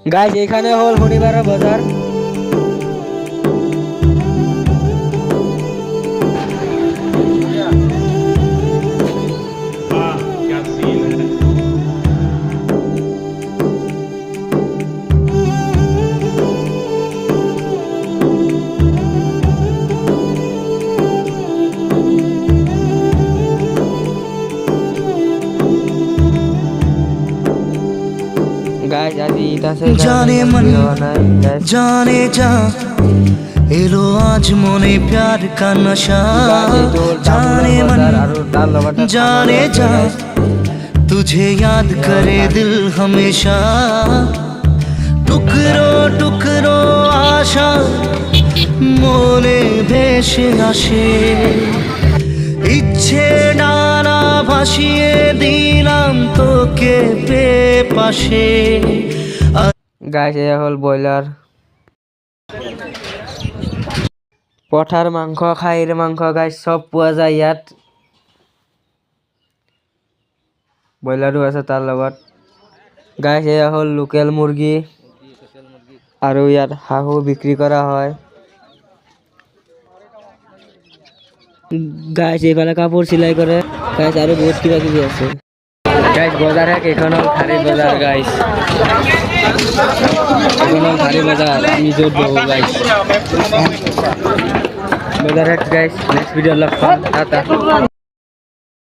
Guys এখানে হল শনিবার বাজার। गाइस आज ईटा से जाने मन जाने जा एलो आज मोने प्यार का नशा जाने मन जाने जा तुझे याद करे दिल हमेशा टुकरो टुकरो आशा मोने भेसे आशे इच्छे डाना ভাসিয়ে দিলাম তোকে পাশে। গাইস এই হল ব্রয়লার পঠার মাংস খাইর মাংস গাইস সব পোৱা যায় ইয়াত ব্রয়লারও আছে তার লগত গাইস এই হল লোকেল মুরগি আৰু ইয়াত হাঁহো বিক্রি করা হয় গাইস এইফালে কাপড় সিলাই করে গাইস আৰু বহুত কিবা কিবি আছে গাইস বাজার এক এখন হল থারি বাজার গাইস এখন হল থারি বাজার নিজে বহু গাইস বাজার এক গাইস নেক্সট ভিডিও লগ পাম টাটা।